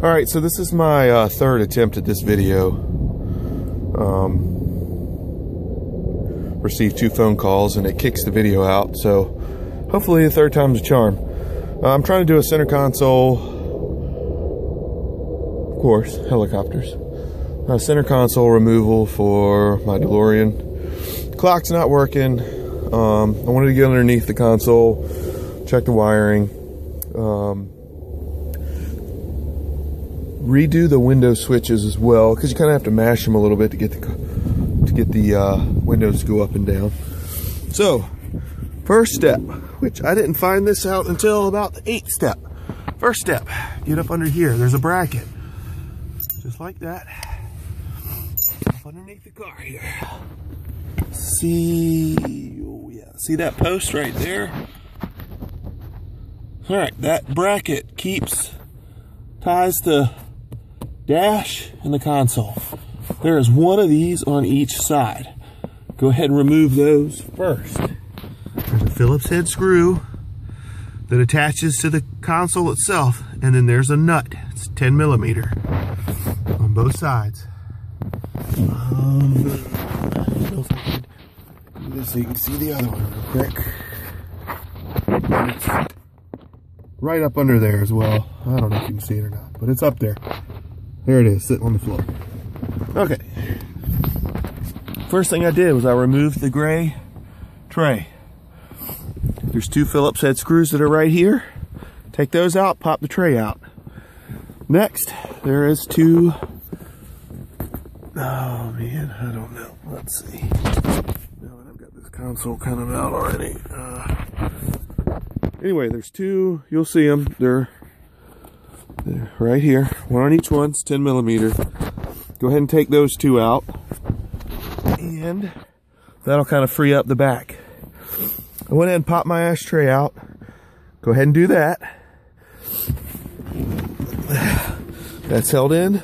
Alright, so this is my third attempt at this video. Received 2 phone calls and it kicks the video out, so hopefully the third time's a charm. I'm trying to do a center console, of course, helicopters. Center console removal for my Delorean. Clock's not working. I wanted to get underneath the console, check the wiring, redo the window switches as well, because you kind of have to mash them a little bit to get the windows to go up and down. So, first step, which I didn't find this out until about the 8th step. First step, get up under here. There's a bracket, just like that, up underneath the car here. See, oh yeah, see that post right there? All right, that bracket ties the dash and the console. There is one of these on each side. Go ahead and remove those first. There's a Phillips head screw that attaches to the console itself, and then there's a nut. It's 10 millimeter on both sides. I don't know if I can do this so you can see the other one real quick. It's right up under there as well. I don't know if you can see it or not, but it's up there. There it is, sitting on the floor. Okay. First thing I did was I removed the gray tray. There's 2 Phillips head screws that are right here. Take those out, pop the tray out. Next, there is 2. Oh man, I don't know. Let's see. Now that I've got this console kind of out already. Anyway, there's 2. You'll see them. They're right here. One on each one. It's 10 millimeter. Go ahead and take those 2 out, and that'll kind of free up the back. I went ahead and popped my ashtray out. Go ahead and do that. That's held in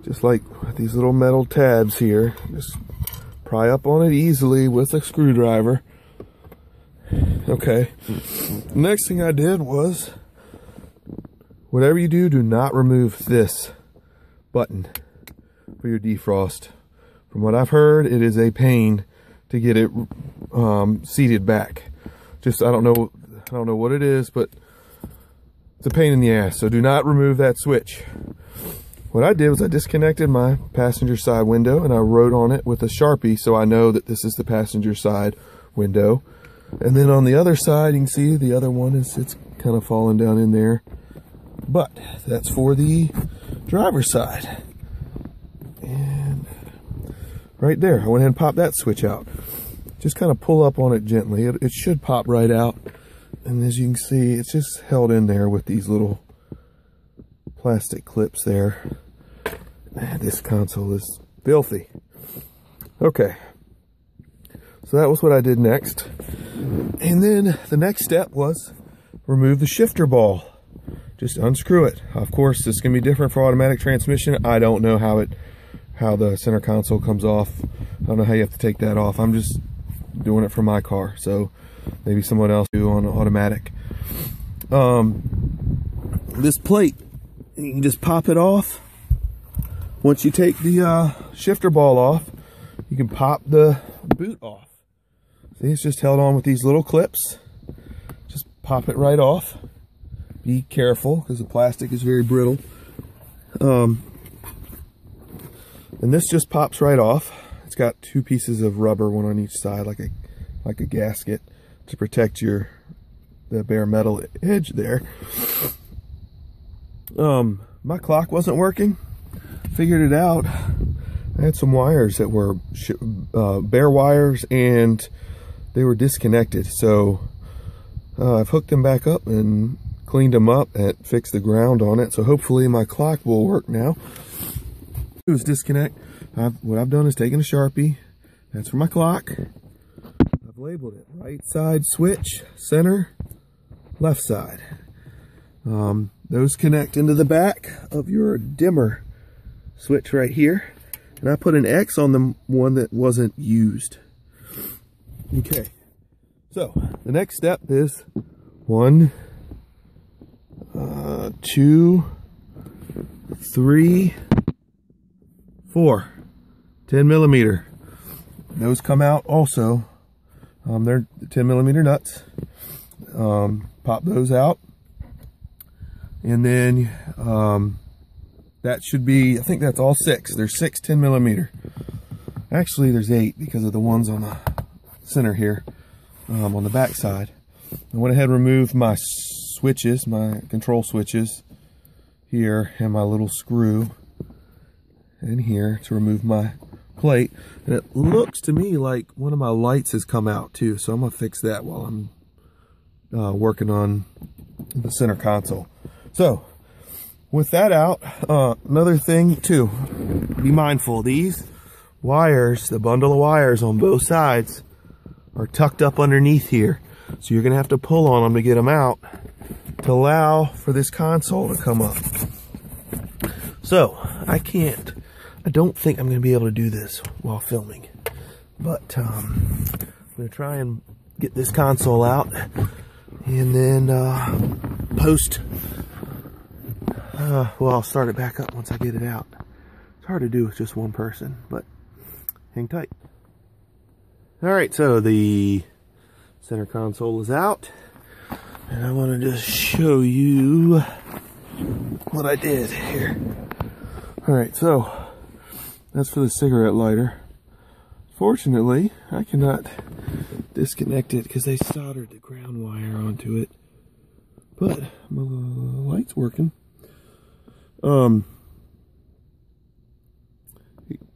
just like these little metal tabs here. Just pry up on it easily with a screwdriver. Okay. Next thing I did was, whatever you do, do not remove this button for your defrost. From what I've heard, it is a pain to get it seated back. Just I don't know what it is, but it's a pain in the ass. So do not remove that switch. What I did was I disconnected my passenger side window and I wrote on it with a Sharpie so I know that this is the passenger side window. And then on the other side, you can see the other one it's kind of falling down in there. But that's for the driver's side. And right there, I went ahead and popped that switch out. Just kind of pull up on it gently. It should pop right out. And as you can see, it's just held in there with these little plastic clips there. Man, this console is filthy. Okay. So that was what I did next. And then the next step was remove the shifter ball. Just unscrew it. Of course, this is going to be different for automatic transmission. I don't know how the center console comes off. I don't know how you have to take that off. I'm just doing it for my car. So maybe someone else do on automatic. This plate, you can just pop it off. Once you take the shifter ball off, you can pop the boot off. See, it's just held on with these little clips. Just pop it right off. Be careful because the plastic is very brittle. And this just pops right off. It's got 2 pieces of rubber, one on each side, like a gasket to protect the bare metal edge there. My clock wasn't working. Figured it out. I had some wires that were bare wires and they were disconnected. So I've hooked them back up and cleaned them up and fixed the ground on it. So hopefully my clock will work now. It was disconnect. What I've done is taken a Sharpie. That's for my clock. I've labeled it right side switch, center, left side. Those connect into the back of your dimmer switch right here. And I put an X on the one that wasn't used. Okay. So the next step is 1, 2, 3, 4, 10 millimeter. Those come out also. They're 10 millimeter nuts. Pop those out. And then that should be, I think that's all 6. There's 6 10 millimeter. Actually, there's 8 because of the ones on the center here, on the back side. I went ahead and removed my switches, my control switches here, and my little screw in here to remove my plate. And it looks to me like one of my lights has come out too, so I'm gonna fix that while I'm working on the center console. So with that out, another thing too, be mindful, these wires, the bundle of wires on both sides are tucked up underneath here, so you're gonna have to pull on them to get them out to allow for this console to come up. So I don't think I'm gonna be able to do this while filming, but I'm gonna try and get this console out and then post. Well, I'll start it back up once I get it out. It's hard to do with just one person, but hang tight. All right, so the center console is out, and I want to just show you what I did here. All right, so that's for the cigarette lighter. Fortunately, I cannot disconnect it because they soldered the ground wire onto it, but my light's working. It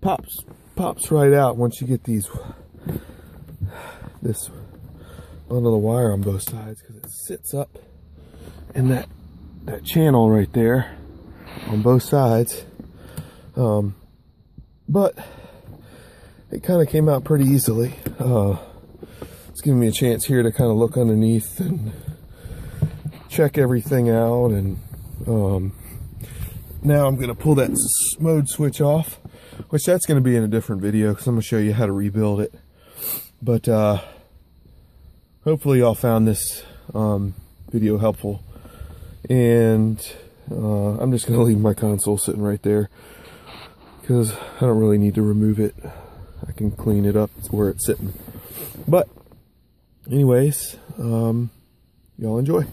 pops right out once you get this bundle of wire on both sides, because it sits up in that channel right there on both sides. But it kind of came out pretty easily. It's giving me a chance here to kind of look underneath and check everything out. And now I'm going to pull that mode switch off, which that's going to be in a different video because I'm going to show you how to rebuild it. But hopefully y'all found this video helpful. And I'm just going to leave my console sitting right there because I don't really need to remove it. I can clean it up where it's sitting. But anyways, y'all enjoy.